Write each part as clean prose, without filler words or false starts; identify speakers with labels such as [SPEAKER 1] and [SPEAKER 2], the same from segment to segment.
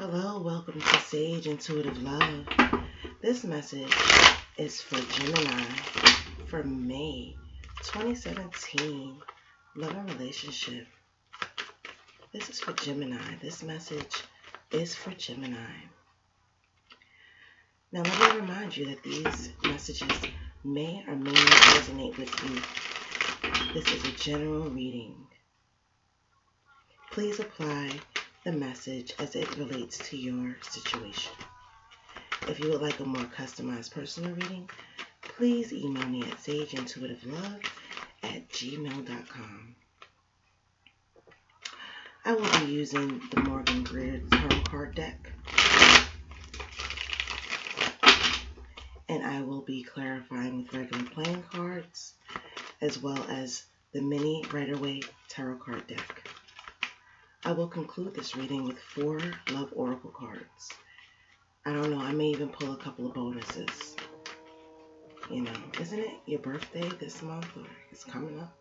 [SPEAKER 1] Hello, welcome to Sage Intuitive Love. This message is for Gemini for May 2017. Love and relationship. This is for Gemini. This message is for Gemini. Now let me remind you that these messages may or may not resonate with you. This is a general reading. Please apply the message as it relates to your situation. If you would like a more customized personal reading, please email me at sageintuitivelove@gmail.com. I will be using the Morgan Greer Tarot card deck, and I will be clarifying with regular playing cards as well as the mini Rider-Waite Tarot card deck. I will conclude this reading with 4 Love Oracle cards. I don't know, I may even pull a couple of bonuses. You know, isn't it your birthday this month or it's coming up?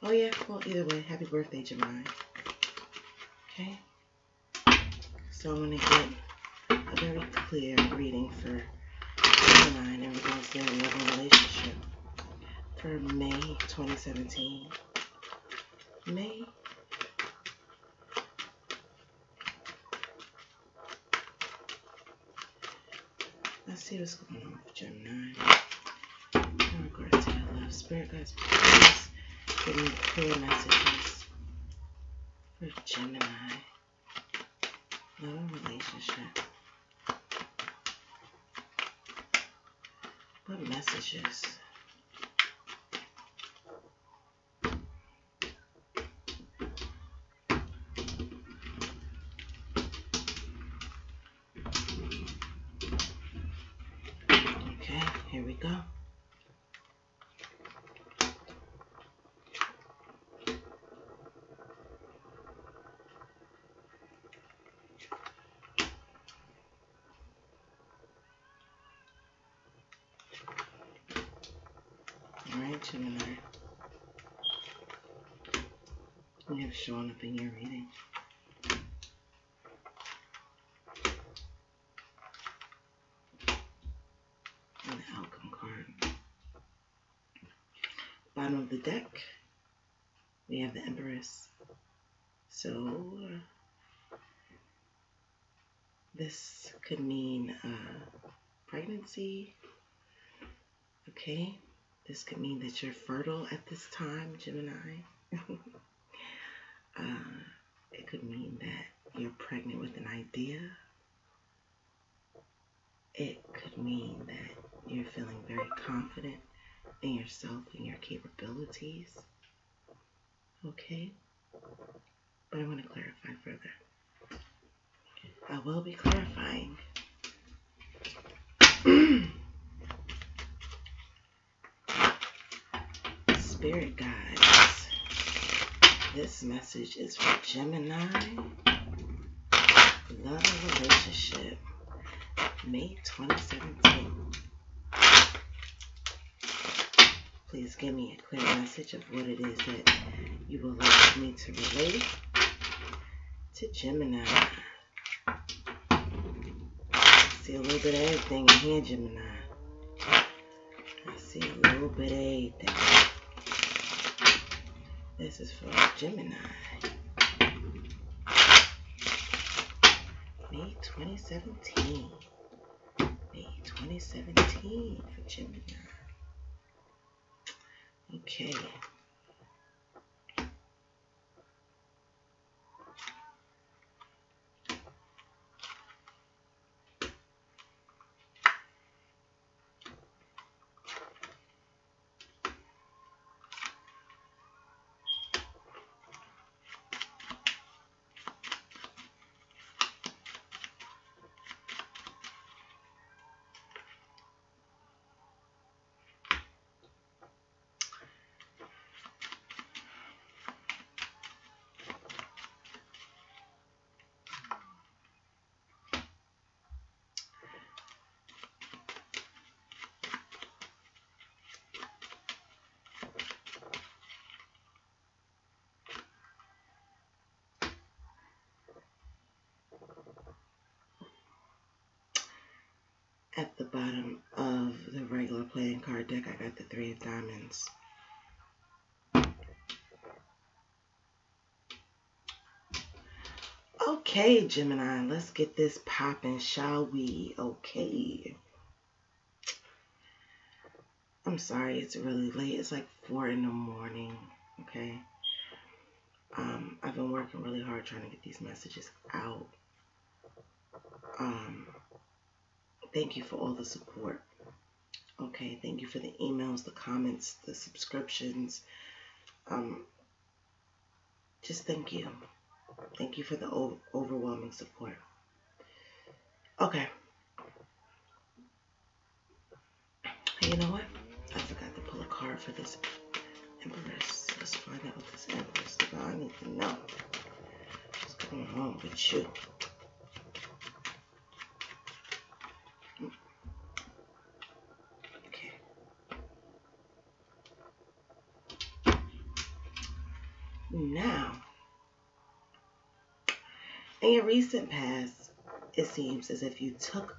[SPEAKER 1] Oh yeah, well either way, happy birthday, Gemini. Okay? So I'm going to get a very clear reading for Gemini in regards to their love and relationship for May 2017. May. Let's see what's going on with Gemini. In regards to your love, Spirit guides, please give me clear messages for Gemini. Love and relationship. What messages? Okay, here we go. Alright, Gemini. You have shown up in your reading. And the outcome card. Bottom of the deck, we have the Empress. So, this could mean pregnancy. Okay. This could mean that you're fertile at this time, Gemini. It could mean that you're pregnant with an idea. It could mean that you're feeling very confident in yourself and your capabilities. Okay? But I want to clarify further. I will be clarifying. Spirit guides, this message is for Gemini, love and relationship, May 2017. Please give me a clear message of what it is that you would like me to relate to Gemini. I see a little bit of everything in here, Gemini. I see a little bit of everything. This is for Gemini. May 2017. May 2017 for Gemini. Okay. At the bottom of the regular playing card deck, I got the Three of Diamonds. Okay, Gemini, let's get this popping, shall we? Okay. I'm sorry, it's really late. It's like 4 in the morning, okay? I've been working really hard trying to get these messages out. Thank you for all the support. Okay, thank you for the emails, the comments, the subscriptions. Just thank you. Thank you for the overwhelming support. Okay. Hey, you know what? I forgot to pull a card for this Empress. Let's find out what this Empress is about. I need to know what's going on with you. Okay. Now, in your recent past, it seems as if you took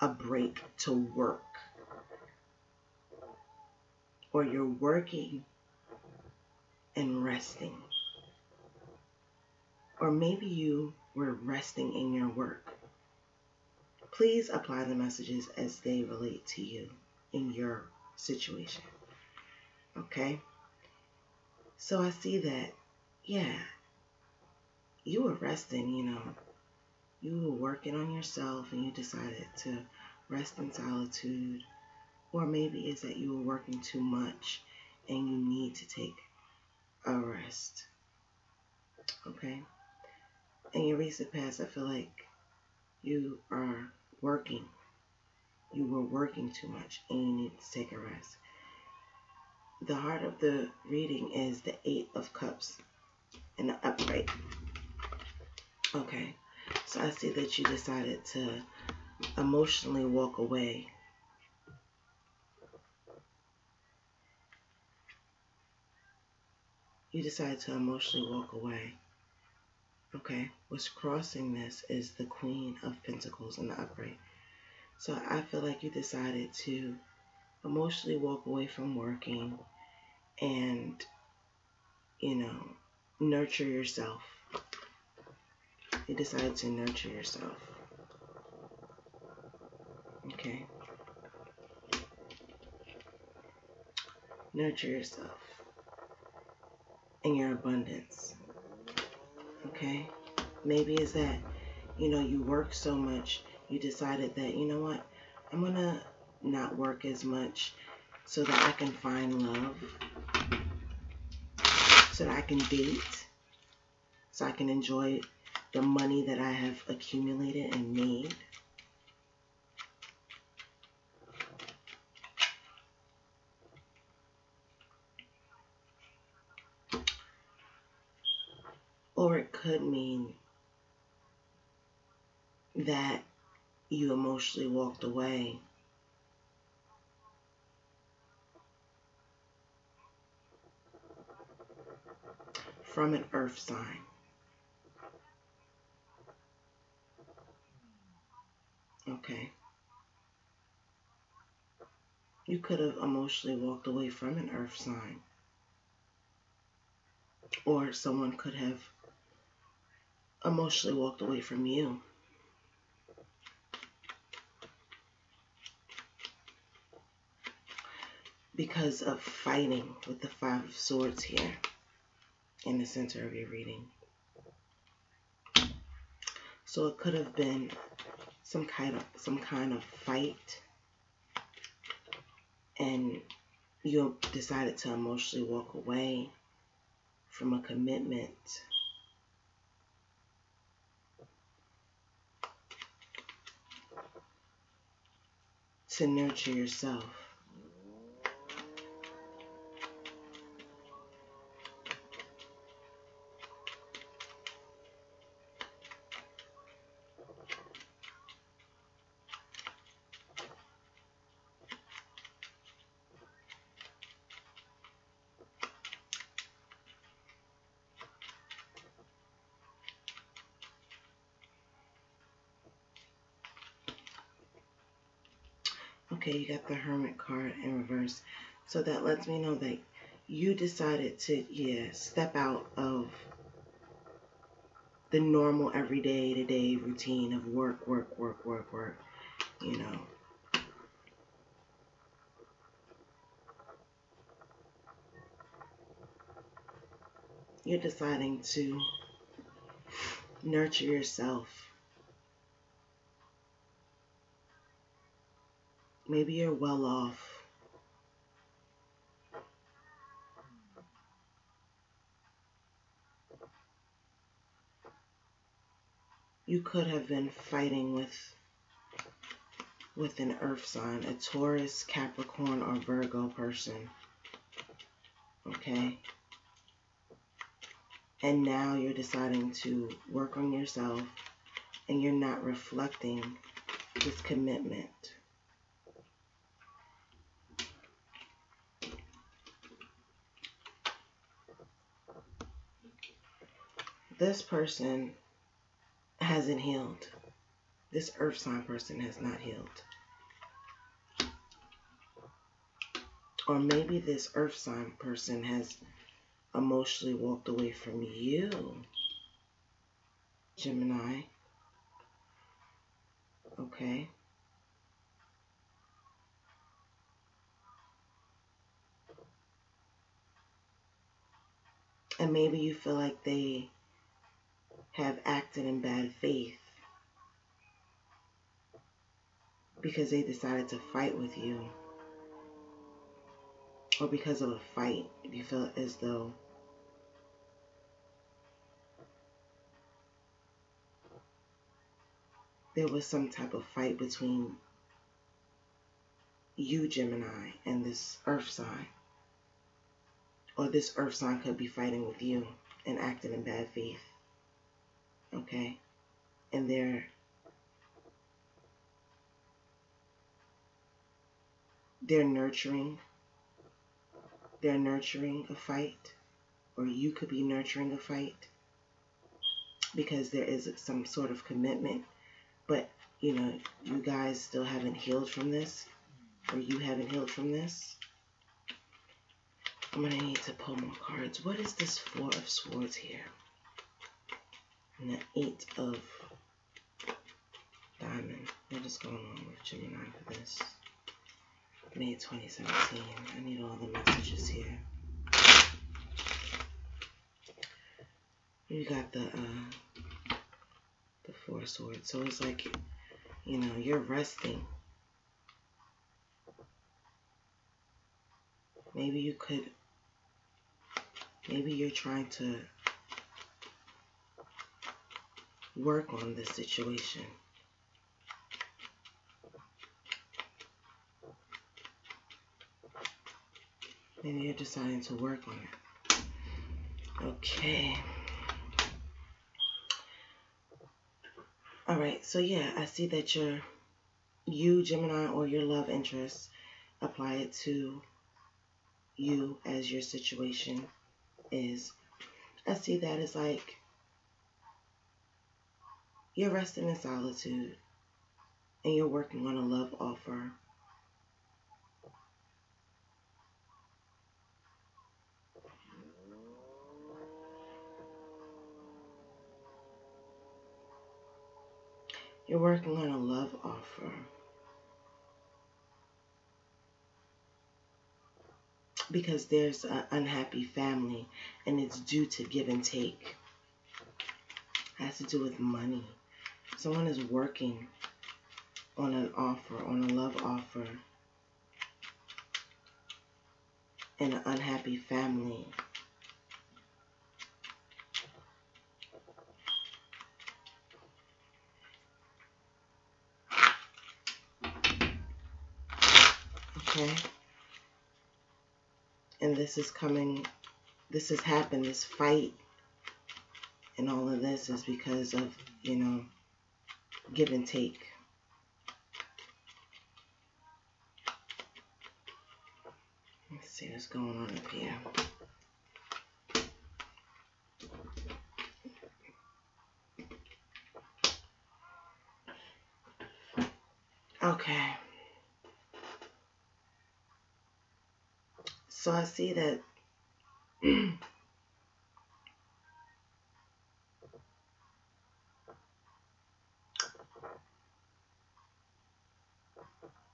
[SPEAKER 1] a break to work, or you're working and resting, or maybe you were resting in your work. Please apply the messages as they relate to you in your situation. Okay? So I see that, yeah, you were resting, you were working on yourself and you decided to rest in solitude. Or maybe it's that you were working too much and you need to take a rest. Okay? In your recent past, I feel like you are working. You were working too much and you need to take a rest. The heart of the reading is the Eight of Cups and the upright. Okay, so I see that you decided to emotionally walk away. You decided to emotionally walk away. Okay, what's crossing this is the Queen of Pentacles and the upright. So I feel like you decided to emotionally walk away from working and, nurture yourself. You decided to nurture yourself. Okay. Nurture yourself and your abundance. Okay. Maybe it's that, you work so much, you decided that, you know what, I'm going to not work as much so that I can find love, so that I can date, so I can enjoy the money that I have accumulated and made. Or it could mean that you emotionally walked away from an earth sign. Okay. You could have emotionally walked away from an earth sign. Or someone could have emotionally walked away from you. Because of fighting with the Five of Swords here in the center of your reading. So it could have been some kind of fight, and you decided to emotionally walk away from a commitment to nurture yourself. Okay, you got the Hermit card in reverse. So that lets me know that you decided to, step out of the normal everyday to day routine of work. You know. You're deciding to nurture yourself. Maybe you're well off. You could have been fighting with an earth sign, a Taurus, Capricorn, or Virgo person. Okay? And now you're deciding to work on yourself, and you're not reflecting this commitment. This person hasn't healed. This earth sign person has not healed. Or maybe this earth sign person has emotionally walked away from you, Gemini. Okay. And maybe you feel like they have acted in bad faith because they decided to fight with you. Or because of a fight, you feel as though there was some type of fight between you, Gemini, and this earth sign. Or this earth sign could be fighting with you and acting in bad faith. Okay? And they're nurturing. They're nurturing a fight. Or you could be nurturing a fight. Because there is some sort of commitment. But, you know, you guys still haven't healed from this. Or you haven't healed from this. I'm going to need to pull more cards. What is this Four of Swords here? And the Eight of Diamond. What is going on with Gemini for this? May 2017. I need all the messages here. You got the Four of Swords. So it's like, you know, you're resting. Maybe you're trying to work on this situation. Maybe you're deciding to work on it. Okay. Alright, so yeah, I see that you, Gemini, or your love interest, apply it to you as your situation is. I see that as like you're resting in solitude and you're working on a love offer. You're working on a love offer. Because there's an unhappy family and it's due to give and take. It has to do with money. Someone is working on an offer, on a love offer, in an unhappy family. Okay? And this is coming, this has happened, this fight and all of this is because of, you know, give and take. Let's see what's going on up here. Okay. So I see that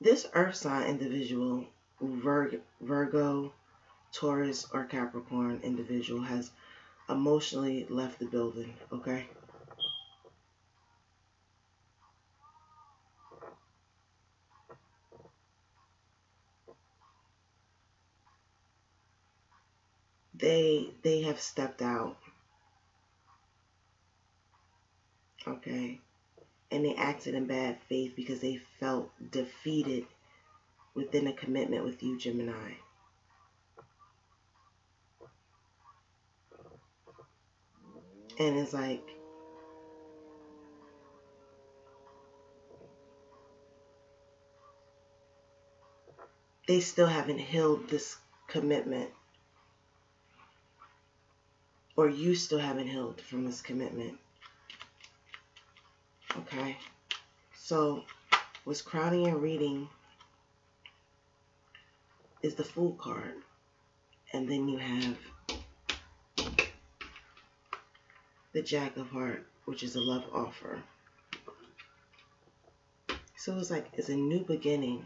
[SPEAKER 1] this earth sign individual, Virgo, Taurus, or Capricorn individual has emotionally left the building, okay? They have stepped out, okay? And they acted in bad faith because they felt defeated within a commitment with you, Gemini. And it's like, they still haven't healed this commitment, or you still haven't healed from this commitment. Okay? So, what's crowning your reading is the Fool card. And then you have the Jack of Hearts, which is a love offer. So it's like, it's a new beginning.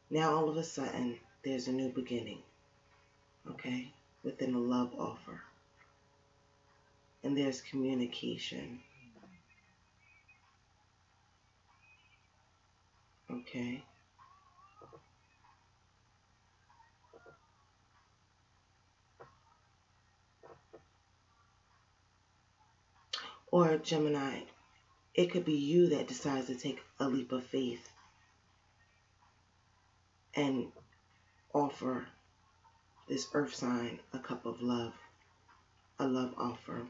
[SPEAKER 1] Now all of a sudden, there's a new beginning. Okay? Within a love offer. And there's communication. Okay? Or Gemini, it could be you that decides to take a leap of faith and offer this earth sign a cup of love, a love offer,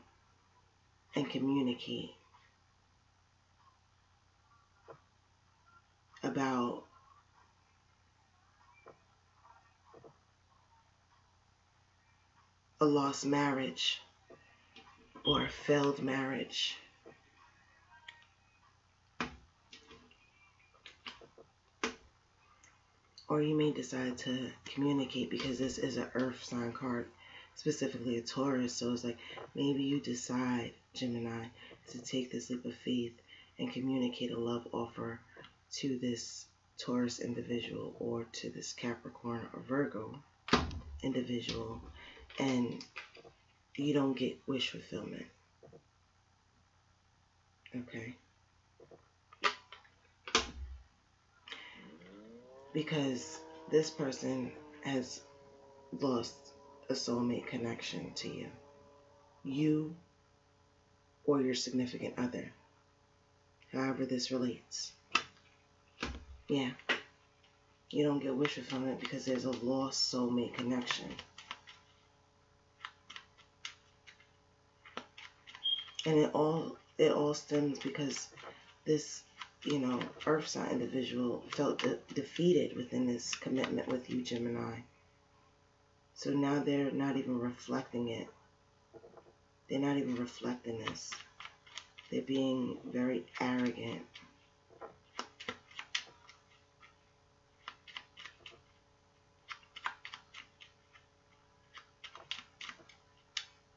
[SPEAKER 1] and communicate about a lost marriage or a failed marriage. Or you may decide to communicate, because this is an earth sign card, specifically a Taurus. So it's like, maybe you decide, Gemini, to take this leap of faith and communicate a love offer to this Taurus individual or to this Capricorn or Virgo individual, and you don't get wish fulfillment. Okay? Because this person has lost a soulmate connection to you. You or your significant other. However this relates. Yeah. You don't get wish fulfillment because there's a lost soulmate connection. And it all stems because this, earth sign individual felt defeated within this commitment with you, Gemini. So now they're not even reflecting it. They're not even reflecting this. They're being very arrogant.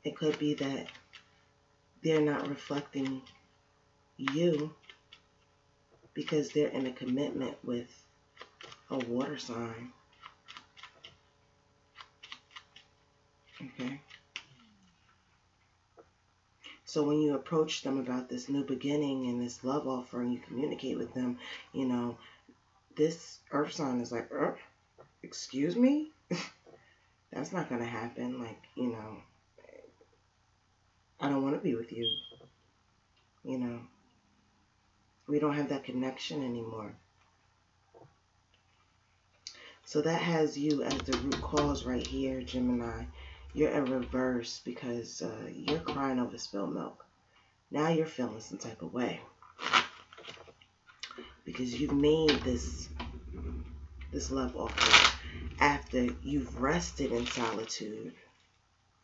[SPEAKER 1] It could be that they're not reflecting you because they're in a commitment with a water sign. Okay? So when you approach them about this new beginning and this love offer and you communicate with them, this earth sign is like, excuse me? That's not going to happen. Like, I don't want to be with you. We don't have that connection anymore. So that has you as the root cause right here, Gemini. You're in reverse because you're crying over spilled milk. Now you're feeling some type of way. Because you've made this love offer after you've rested in solitude.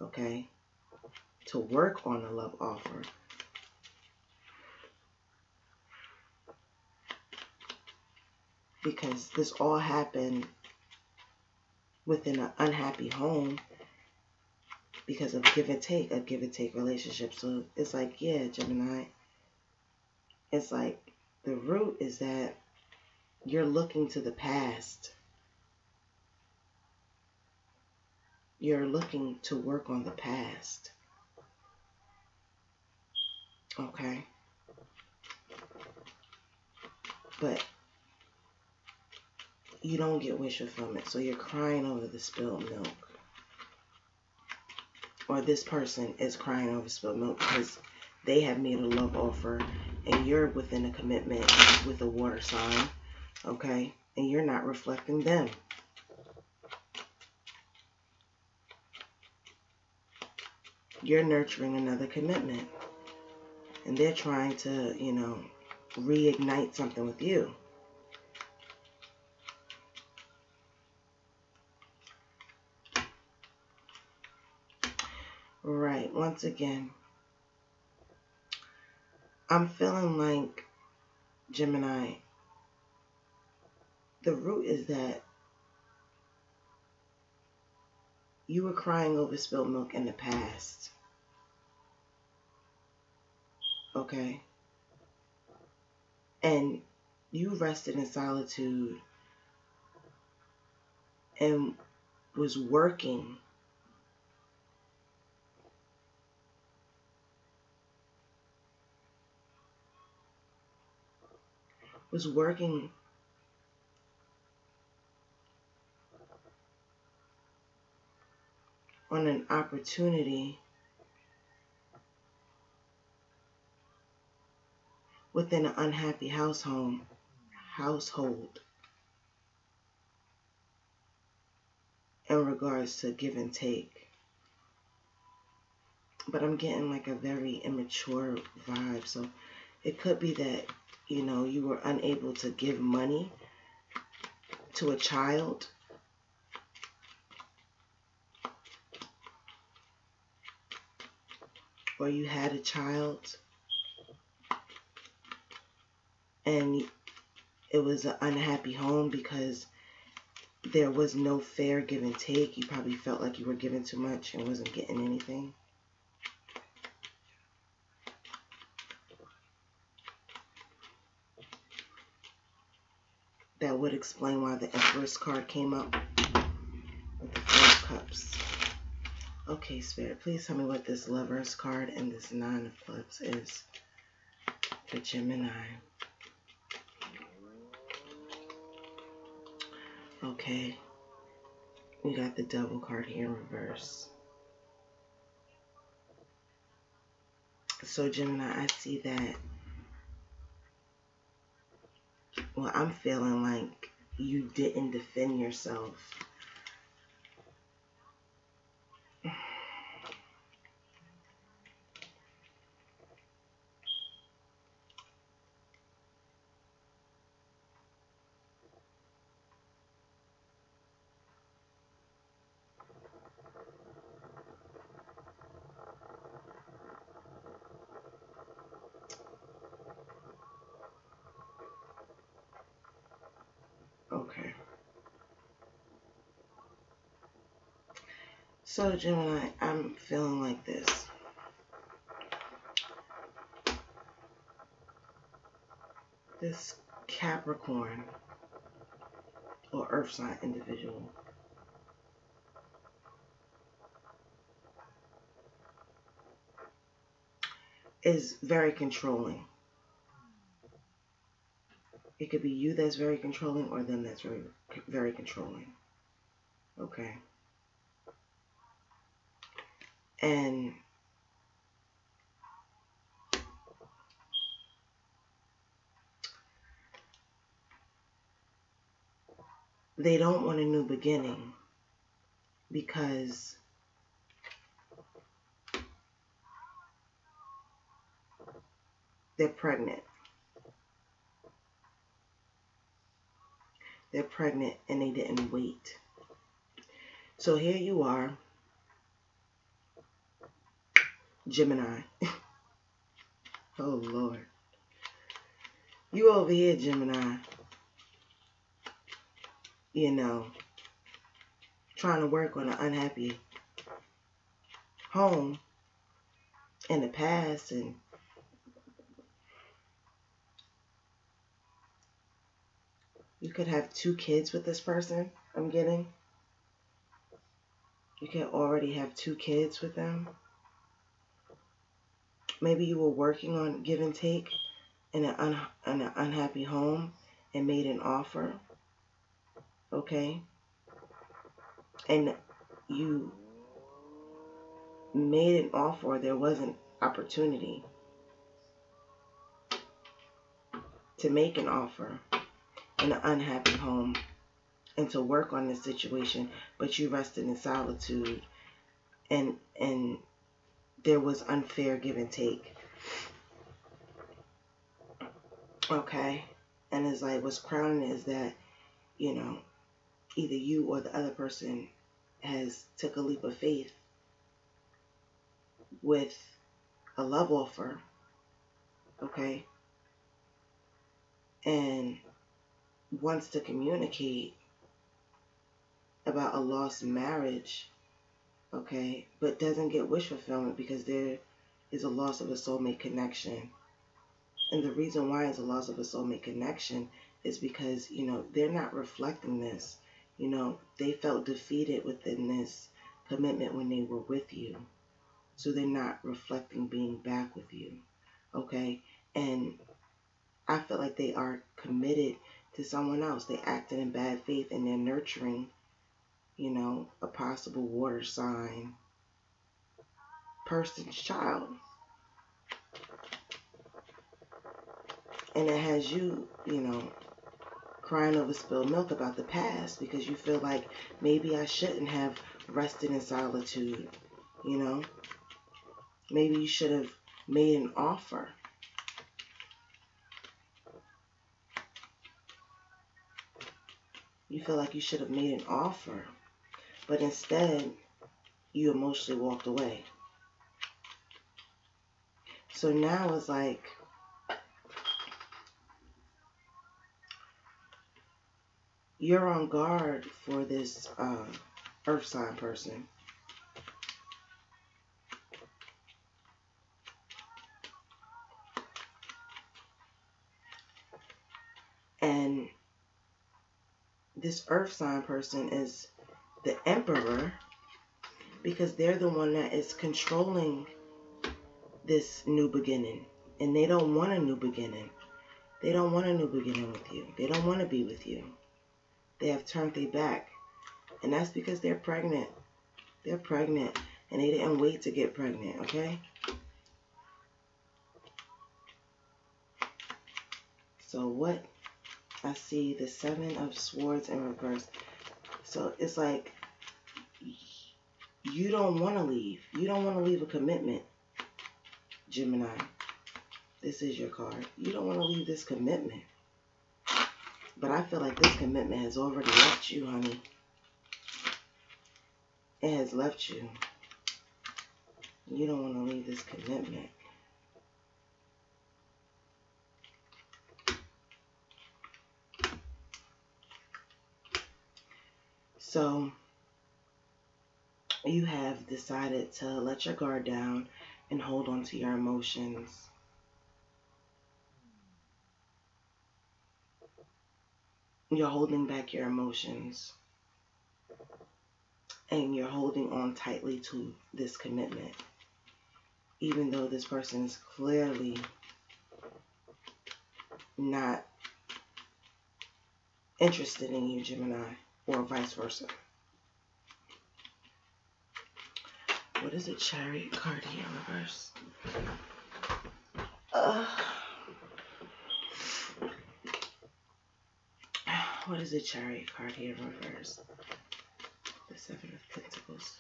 [SPEAKER 1] Okay? To work on a love offer. Because this all happened within an unhappy home because of give and take, a give and take relationship. So it's like, yeah, Gemini, it's like the root is that you're looking to the past. You're looking to work on the past. Okay? But you don't get wish fulfillment. So you're crying over the spilled milk. Or this person is crying over spilled milk because they have made a love offer and you're within a commitment with a water sign, okay? And you're not reflecting them. You're nurturing another commitment. And they're trying to, you know, reignite something with you. Right, once again, I'm feeling like, Gemini, the root is that you were crying over spilled milk in the past. Okay? And you rested in solitude and was working on an opportunity within an unhappy household in regards to give and take. But I'm getting like a very immature vibe. So it could be that, you know, you were unable to give money to a child. Or you had a child and it was an unhappy home because there was no fair give and take. You probably felt like you were giving too much and wasn't getting anything. That would explain why the Empress card came up with the Four of Cups. Okay, Spirit, please tell me what this Lovers card and this Nine of Clubs is for Gemini. Okay, we got the Devil card here in reverse. So Gemini, I see that, well, I'm feeling like you didn't defend yourself. Okay. So Gemini, I'm feeling like this. This Capricorn or Earth sign individual is very controlling. It could be you that's very controlling or them that's very, very controlling. Okay. And they don't want a new beginning because they're pregnant. They're pregnant and they didn't wait. So here you are, Gemini. Oh, Lord. You over here, Gemini. You know, trying to work on an unhappy home in the past, and you could have 2 kids with this person. I'm getting. You can already have 2 kids with them. Maybe you were working on give and take in an unhappy home and made an offer. Okay? And you made an offer, there wasn't opportunity to make an offer in an unhappy home and to work on this situation, but you rested in solitude, and there was unfair give and take. Okay? And it's like, what's crowning is that, you know, either you or the other person has took a leap of faith with a love offer, okay, and wants to communicate about a lost marriage, okay, but doesn't get wish fulfillment because there is a loss of a soulmate connection. And the reason why it's a loss of a soulmate connection is because, you know, they're not reflecting this. You know, they felt defeated within this commitment when they were with you. So they're not reflecting being back with you, okay? And I feel like they are committed to someone else. They acted in bad faith and they're nurturing, you know, a possible water sign person's child. And it has you, you know, crying over spilled milk about the past because you feel like maybe I shouldn't have rested in solitude, you know? Maybe you should have made an offer. You feel like you should have made an offer, but instead you emotionally walked away. So now it's like, you're on guard for this earth sign person. And this earth sign person is the emperor because they're the one that is controlling this new beginning. And they don't want a new beginning. They don't want a new beginning with you. They don't want to be with you. They have turned their back. And that's because they're pregnant. They're pregnant. And they didn't wait to get pregnant, okay? So what? I see the 7 of Swords in reverse. So it's like, you don't want to leave. You don't want to leave a commitment, Gemini. This is your card. You don't want to leave this commitment. But I feel like this commitment has already left you, honey. It has left you. You don't want to leave this commitment. So you have decided to let your guard down and hold on to your emotions. You're holding back your emotions. And you're holding on tightly to this commitment. Even though this person is clearly not interested in you, Gemini, or vice versa. What is a Chariot card here in reverse? What is a Chariot card here in reverse? The 7 of Pentacles.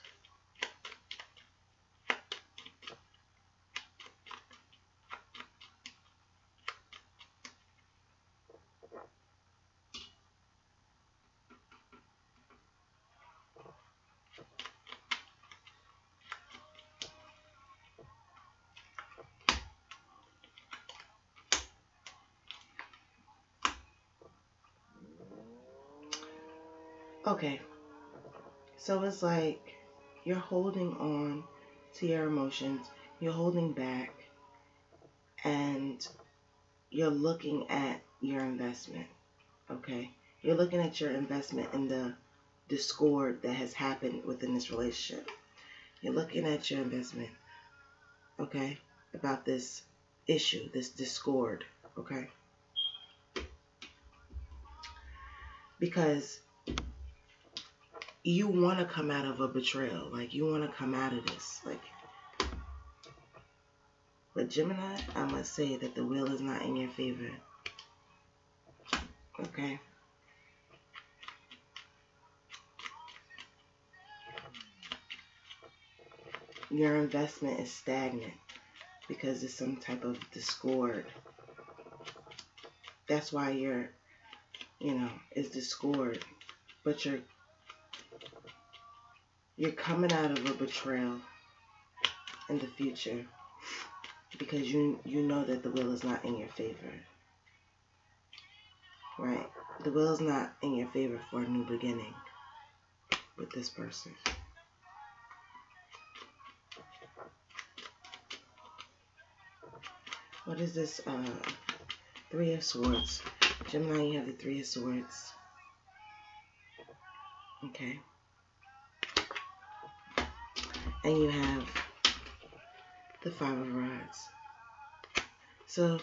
[SPEAKER 1] Okay. So it's like you're holding on to your emotions, you're holding back, and you're looking at your investment, okay? You're looking at your investment in the discord that has happened within this relationship. You're looking at your investment, okay, about this issue, this discord, okay? Because you want to come out of a betrayal. Like, you want to come out of this. Like, but Gemini, I must say that the wheel is not in your favor. Okay? Your investment is stagnant because there's some type of discord. That's why it's discord. But you're coming out of a betrayal in the future because you know that the will is not in your favor. Right? The will is not in your favor for a new beginning with this person. What is this? Three of Swords. Gemini, you have the Three of Swords. Okay. And you have the Five of Rods. So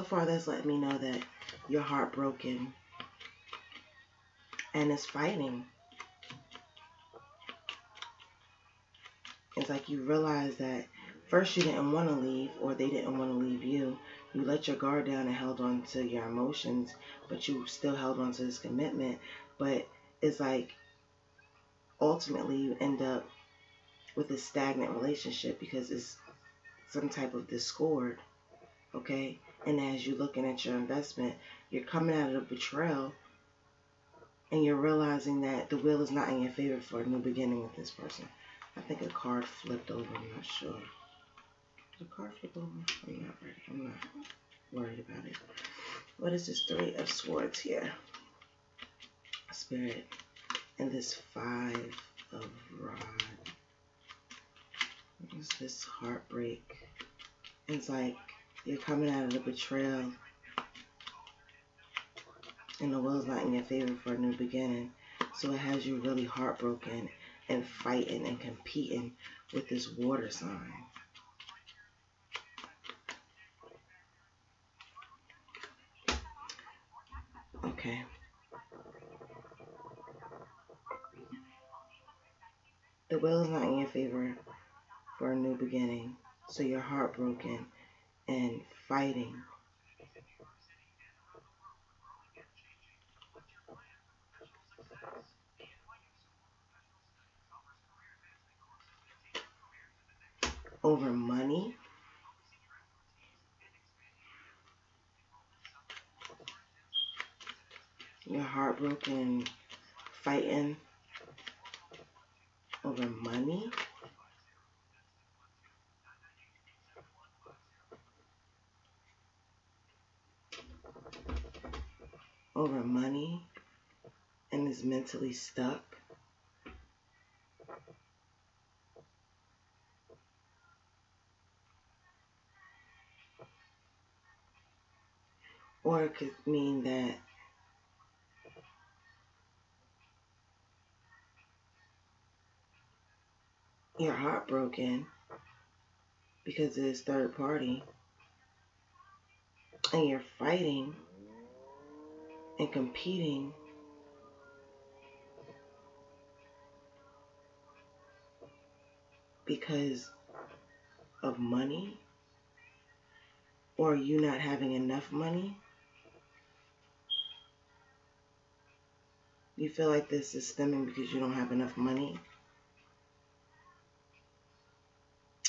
[SPEAKER 1] far that's letting me know that you're heartbroken and it's fighting. It's like you realize that first you didn't want to leave, or they didn't want to leave you. You let your guard down and held on to your emotions, but you still held on to this commitment. But it's like ultimately you end up with a stagnant relationship because it's some type of discord, okay? And as you're looking at your investment, you're coming out of the betrayal and you're realizing that the will is not in your favor for a new beginning with this person. I think a card flipped over, I'm not sure. Did a card flip over? I'm not worried about it. What is this Three of Swords here? Spirit. And this Five of Rods. What is this heartbreak? It's like you're coming out of the betrayal and the will's not in your favor for a new beginning. So it has you really heartbroken and fighting and competing with this water sign. Okay. The will is not in your favor for a new beginning. So you're heartbroken and fighting. Over money. You're heartbroken, fighting over money. Over money and is mentally stuck. Or it could mean that you're heartbroken because of this third party and you're fighting and competing because of money or you not having enough money. You feel like this is stemming because you don't have enough money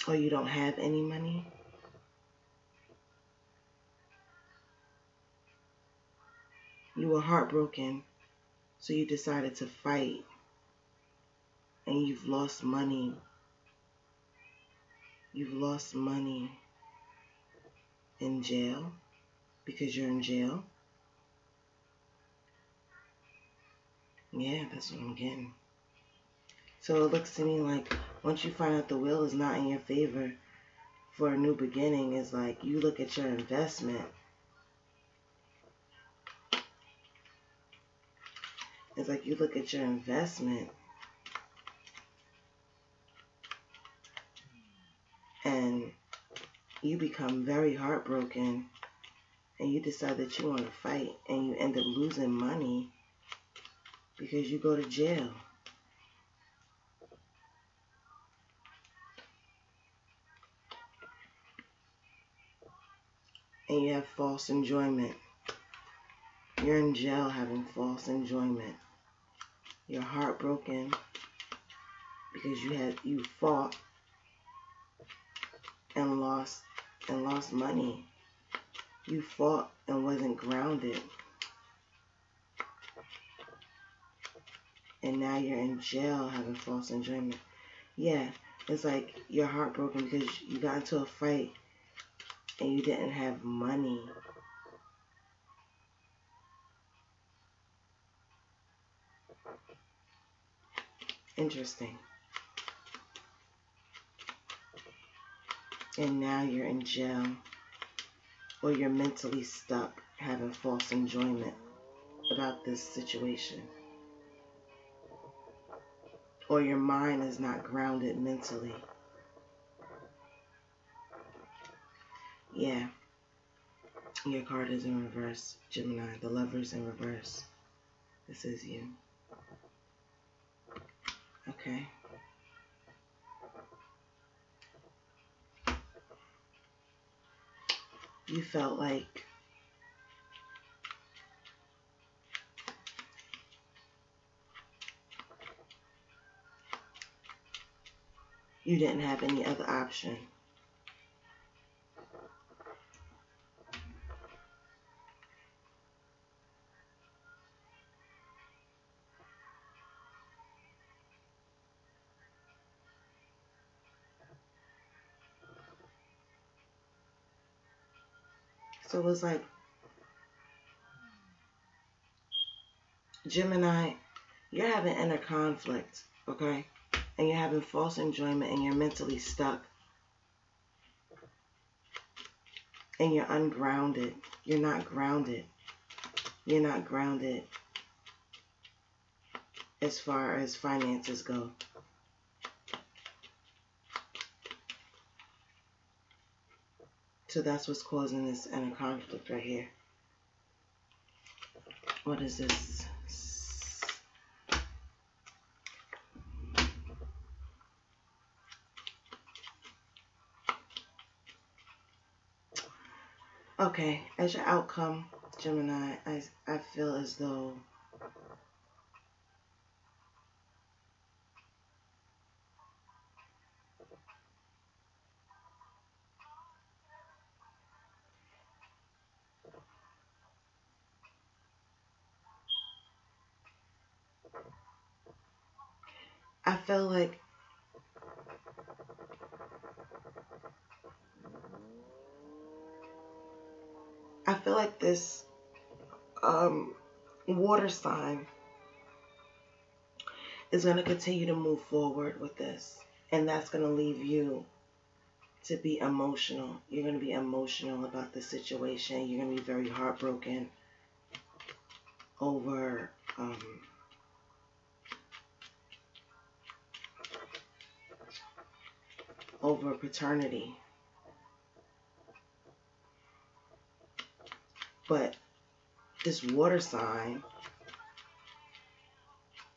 [SPEAKER 1] or you don't have any money. You were heartbroken, so you decided to fight and you've lost money. You've lost money in jail because you're in jail. Yeah, that's what I'm getting. So it looks to me like once you find out the wheel is not in your favor for a new beginning, is like you look at your investment. It's like you look at your investment and you become very heartbroken and you decide that you want to fight and you end up losing money because you go to jail. And you have false enjoyment. You're in jail having false enjoyment. You're heartbroken because you fought and lost money. You fought and wasn't grounded. And now you're in jail having false enjoyment. Yeah, it's like you're heartbroken because you got into a fight and you didn't have money. Interesting. And now you're in jail, or you're mentally stuck having false enjoyment about this situation. Or your mind is not grounded mentally. Yeah. Your card is in reverse, Gemini. The Lover's in reverse. This is you. Okay. You felt like you didn't have any other option. So it was like, Gemini, you're having inner conflict, okay? And you're having false enjoyment and you're mentally stuck. And you're ungrounded. You're not grounded. You're not grounded as far as finances go. So that's what's causing this inner conflict right here. What is this? Okay, as your outcome, Gemini, I feel as though I feel like this water sign is going to continue to move forward with this, and that's going to leave you to be emotional. You're going to be emotional about the situation. You're going to be very heartbroken over paternity. But this water sign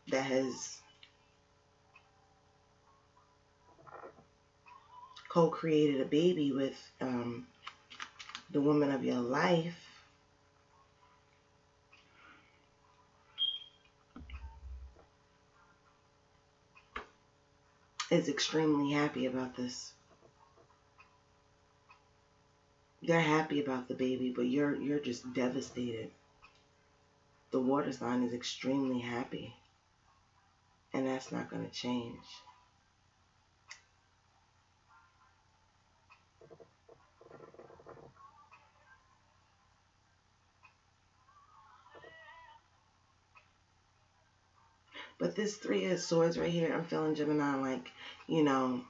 [SPEAKER 1] that has co-created a baby with the woman of your life is extremely happy about this. They're happy about the baby, but you're just devastated. The water sign is extremely happy, and that's not going to change. But this Three of Swords right here, I'm feeling Gemini like, you know,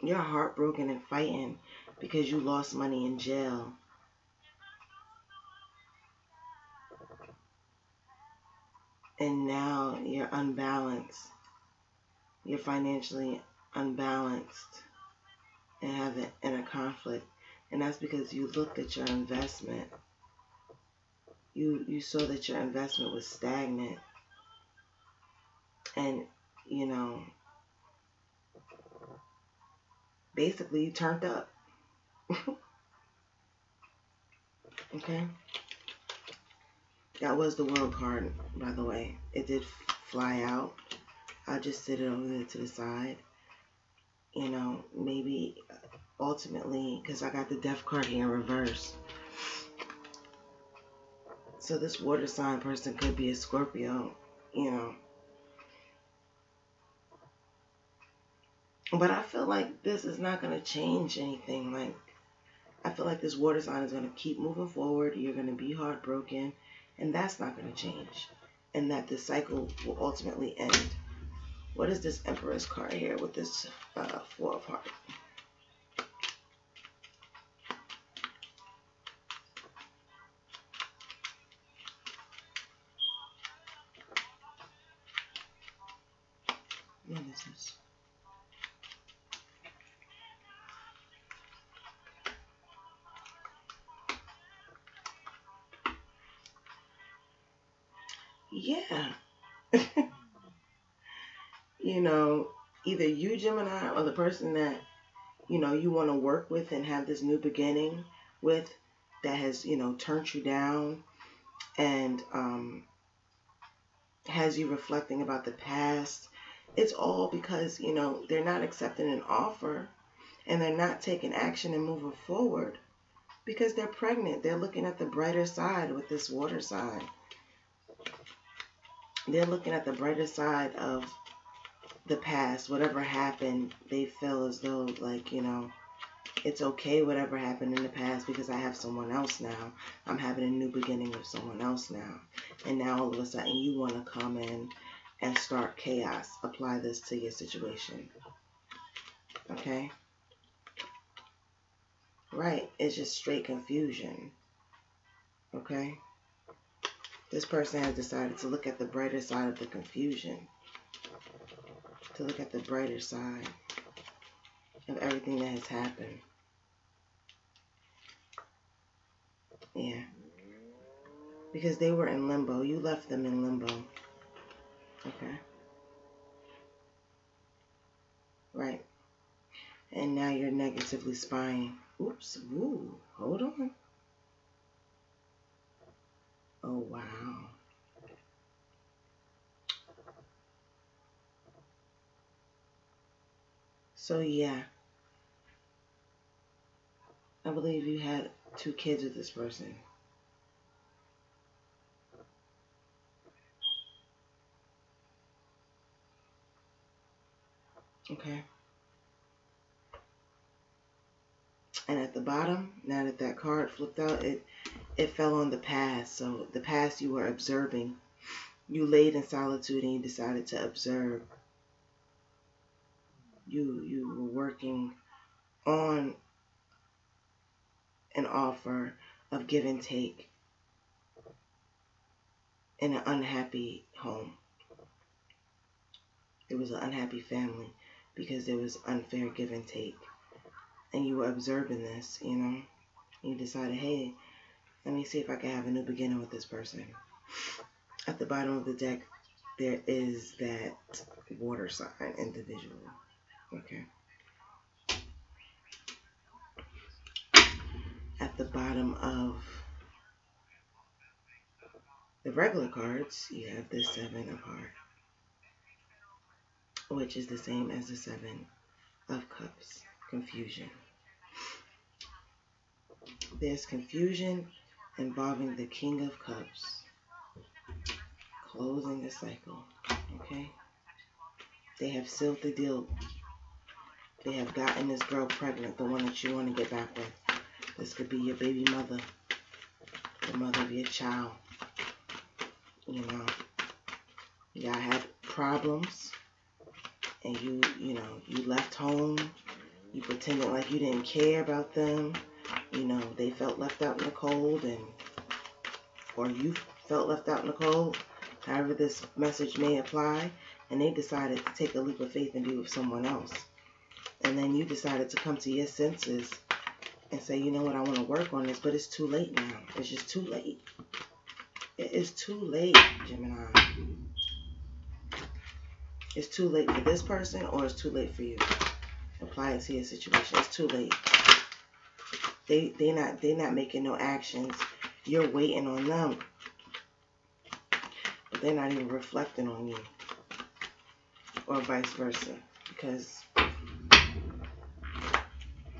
[SPEAKER 1] you're heartbroken and fighting because you lost money in jail. And now you're unbalanced. You're financially unbalanced and have an inner conflict. And that's because you looked at your investment. You saw that your investment was stagnant. And, you know, basically you turned up. Okay? That was the World card, by the way. It did fly out. I'll just sit it over there to the side. You know, maybe ultimately, because I got the Death card here in reverse. So this water sign person could be a Scorpio, you know. But I feel like this is not going to change anything. Like, I feel like this water sign is going to keep moving forward. You're going to be heartbroken. And that's not going to change. And that the cycle will ultimately end. What is this Empress card here with this Four of Hearts? What is this? Yeah. You know, either you, Gemini, or the person that, you know, you want to work with and have this new beginning with that has, you know, turned you down and has you reflecting about the past. It's all because, you know, they're not accepting an offer and they're not taking action and moving forward because they're pregnant. They're looking at the brighter side with this water sign. They're looking at the brighter side of the past. Whatever happened, they feel as though, like, you know, it's okay whatever happened in the past because I have someone else now. I'm having a new beginning with someone else now. And now all of a sudden you want to come in and start chaos. Apply this to your situation. Okay? Right. It's just straight confusion. Okay? This person has decided to look at the brighter side of the confusion. To look at the brighter side of everything that has happened. Yeah. Because they were in limbo. You left them in limbo. Okay. Right. And now you're negatively spying. Oops. Ooh. Hold on. Oh, wow. So, yeah. I believe you had 2 kids with this person. Okay. And at the bottom, now that that card flipped out, it fell on the past. So the past you were observing. You laid in solitude and you decided to observe. You were working on an offer of give and take in an unhappy home. It was an unhappy family because there was unfair give and take. And you were observing this, you know. You decided, hey, let me see if I can have a new beginning with this person. At the bottom of the deck, there is that water sign individual. Okay. At the bottom of the regular cards, you have the 7 of Hearts, which is the same as the 7 of Cups. Confusion. There's confusion involving the King of Cups. Closing the cycle. Okay? They have sealed the deal. They have gotten this girl pregnant, the one that you want to get back with. This could be your baby mother. The mother of your child. You know. Y'all had problems, and you left home. You pretended like you didn't care about them. They felt left out in the cold, or you felt left out in the cold. However this message may apply, and they decided to take a leap of faith and be with someone else. And then you decided to come to your senses and say, you know what, I want to work on this, but it's too late now. It's just too late. It is too late, Gemini. It's too late for this person, or it's too late for you. Apply it to your situation. It's too late. They're not making no actions. You're waiting on them, but they're not even reflecting on you, or vice versa, because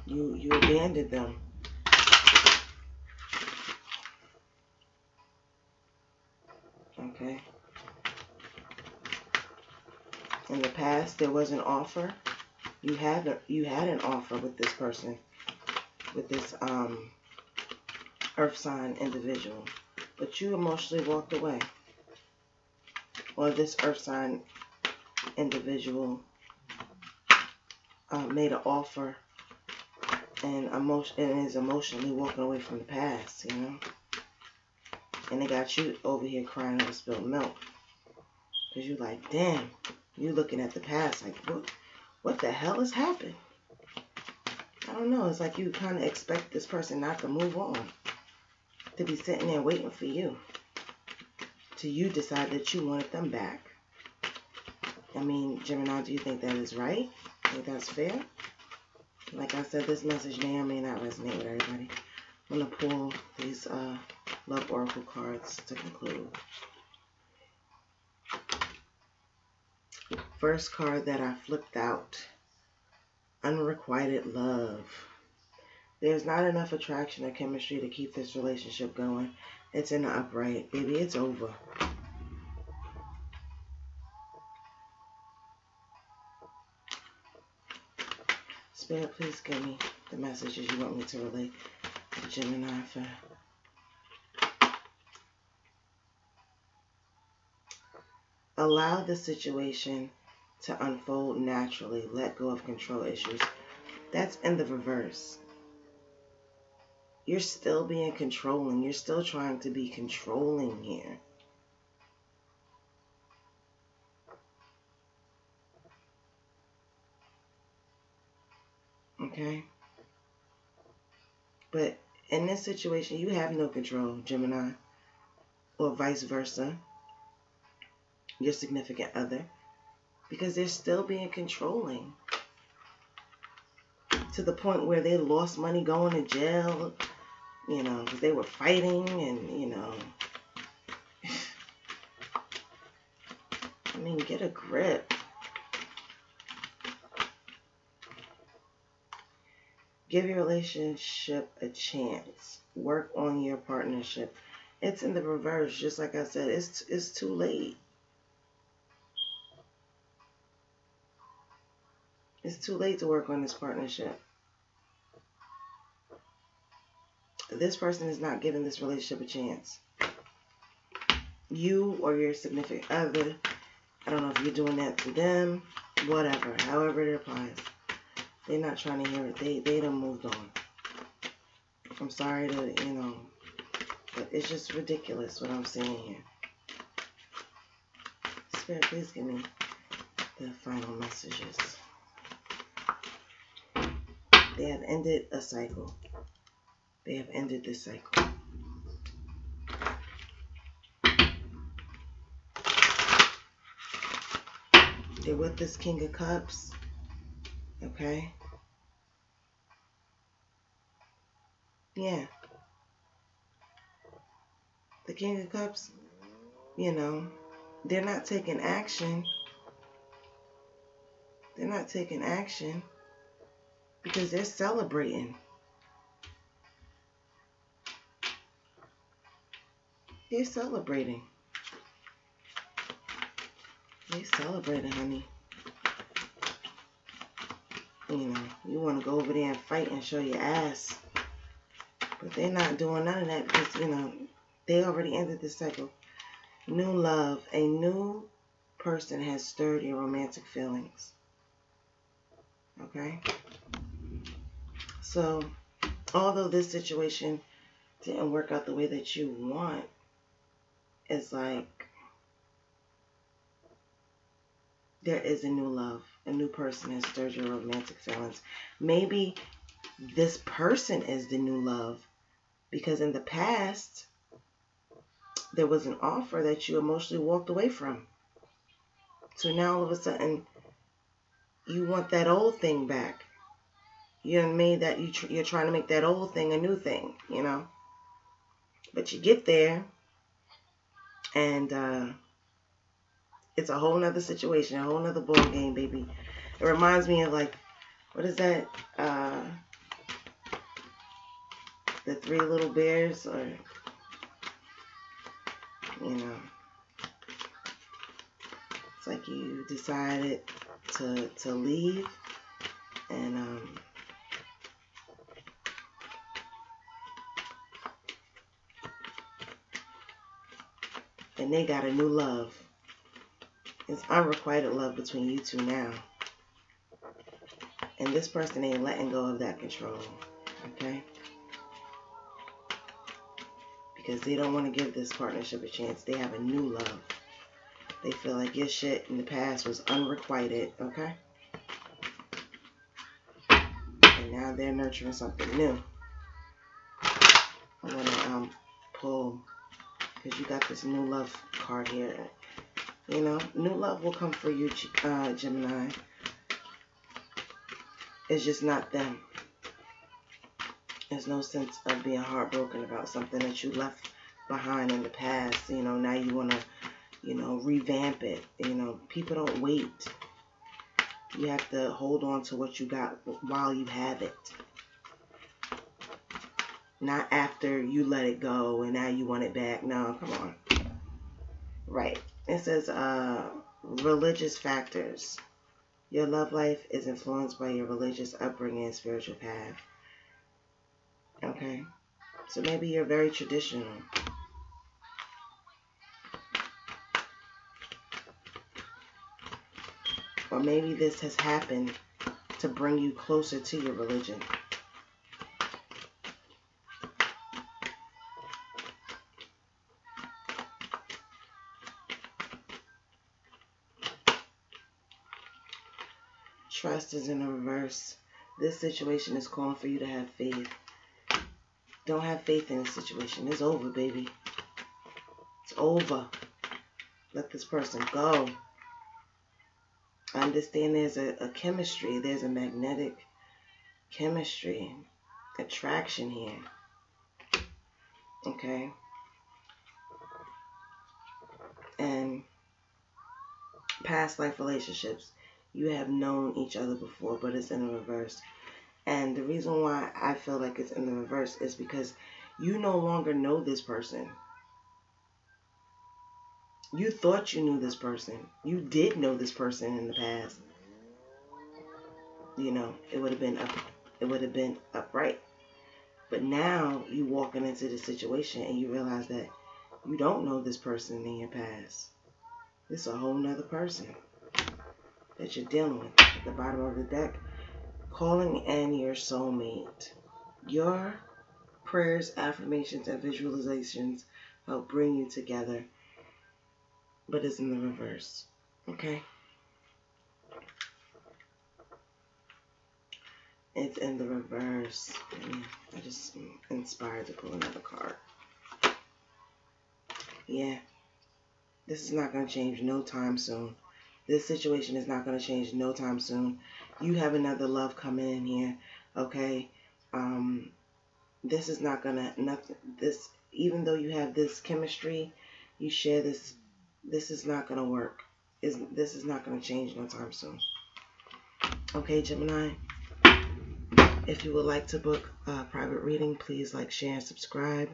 [SPEAKER 1] you abandoned them. Okay. In the past, there was an offer. You had an offer with this person, with this earth sign individual, but you emotionally walked away. Or this earth sign individual made an offer and is emotionally walking away from the past, And they got you over here crying over spilled milk, because you're like, damn, you looking at the past like, what the hell has happened? I don't know. It's like you kind of expect this person not to move on, to be sitting there waiting for you, till you decide that you wanted them back. I mean, Gemini, do you think that is right? Think that's fair? Like I said, this message may or may not resonate with everybody. I'm going to pull these Love Oracle cards to conclude. First card that I flipped out, Unrequited Love. There's not enough attraction or chemistry to keep this relationship going. It's in the upright. Baby, it's over. Spirit, please give me the messages you want me to relay to Gemini for allow the situation to unfold naturally. Let go of control issues. That's in the reverse. You're still being controlling. You're still trying to be controlling here. Okay? But in this situation, you have no control, Gemini, or vice versa, your significant other, because they're still being controlling to the point where they lost money going to jail, because they were fighting and, I mean, get a grip. Give your relationship a chance. Work on your partnership. It's in the reverse. Just like I said, it's too late. It's too late to work on this partnership. This person is not giving this relationship a chance. You or your significant other, I don't know if you're doing that to them, whatever, however it applies. They're not trying to hear it. They done moved on. I'm sorry to, but it's just ridiculous what I'm seeing here. Spirit, please give me the final messages. They have ended a cycle. They have ended this cycle. They're with this King of Cups. Okay? Yeah. The King of Cups, they're not taking action. They're not taking action because they're celebrating. They're celebrating. They're celebrating, honey. You want to go over there and fight and show your ass. But they're not doing none of that because, they already ended this cycle. New love. A new person has stirred your romantic feelings. Okay? So, although this situation didn't work out the way that you want, it's like there is a new love. A new person has stirred your romantic feelings. Maybe this person is the new love because in the past, there was an offer that you emotionally walked away from. So now all of a sudden, you want that old thing back. You made that you're trying to make that old thing a new thing, you know. But you get there, and it's a whole nother situation, a whole nother ball game, baby. It reminds me of like, what is that? The Three Little Bears, or you know, it's like you decided to leave, and they got a new love. It's unrequited love between you two now. And this person ain't letting go of that control. Okay? Because they don't want to give this partnership a chance. They have a new love. They feel like your shit in the past was unrequited. Okay? And now they're nurturing something new. I want to pull, because you got this new love card here. You know, new love will come for you, Gemini. It's just not them. There's no sense of being heartbroken about something that you left behind in the past. You know, now you want to, you know, revamp it. You know, people don't wait. You have to hold on to what you got while you have it. Not after you let it go and now you want it back. No, come on. Right. It says religious factors. Your love life is influenced by your religious upbringing and spiritual path. Okay? So maybe you're very traditional. Or maybe this has happened to bring you closer to your religion. Trust is in the reverse. This situation is calling for you to have faith. Don't have faith in this situation. It's over, baby. It's over. Let this person go. I understand there's a chemistry. There's a magnetic chemistry, attraction here. Okay? And past life relationships. You have known each other before, but it's in the reverse. And the reason why I feel like it's in the reverse is because you no longer know this person. You thought you knew this person. You did know this person in the past. You know, it would have been upright. But now you walking into the situation and you realize that you don't know this person in your past. This is a whole nother person that you're dealing with. At the bottom of the deck, calling in your soulmate. Your prayers, affirmations, and visualizations help bring you together, but it's in the reverse. Okay? It's in the reverse. I just inspired to pull another card. Yeah. This is not going to change no time soon. This situation is not going to change no time soon. You have another love coming in here, okay? This is not going to, even though you have this chemistry, you share this is not going to work. This is not going to change no time soon. Okay, Gemini? If you would like to book a private reading, please like, share, and subscribe.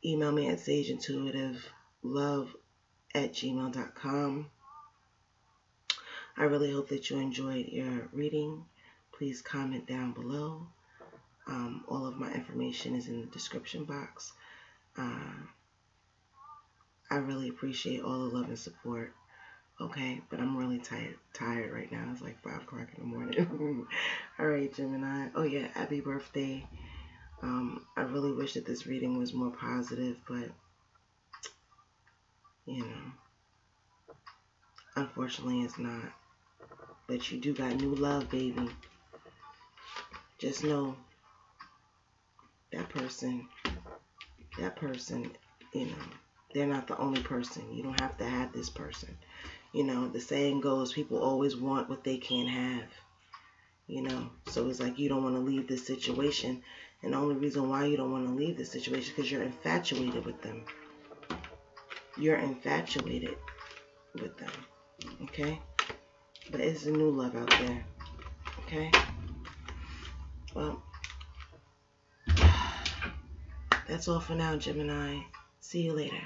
[SPEAKER 1] Email me at sageintuitivelove@gmail.com. I really hope that you enjoyed your reading. Please comment down below. All of my information is in the description box. I really appreciate all the love and support. Okay, but I'm really tired right now. It's like 5 o'clock in the morning. All right, Gemini. Oh yeah, happy birthday. I really wish that this reading was more positive, but you know, unfortunately it's not. But you do got new love, baby. Just know that person, you know, they're not the only person. You don't have to have this person. You know, the saying goes, people always want what they can't have. You know, so it's like you don't want to leave this situation. And the only reason why you don't want to leave this situation is because you're infatuated with them. You're infatuated with them. Okay? But it's a new love out there. Okay? Well, that's all for now, Gemini. See you later.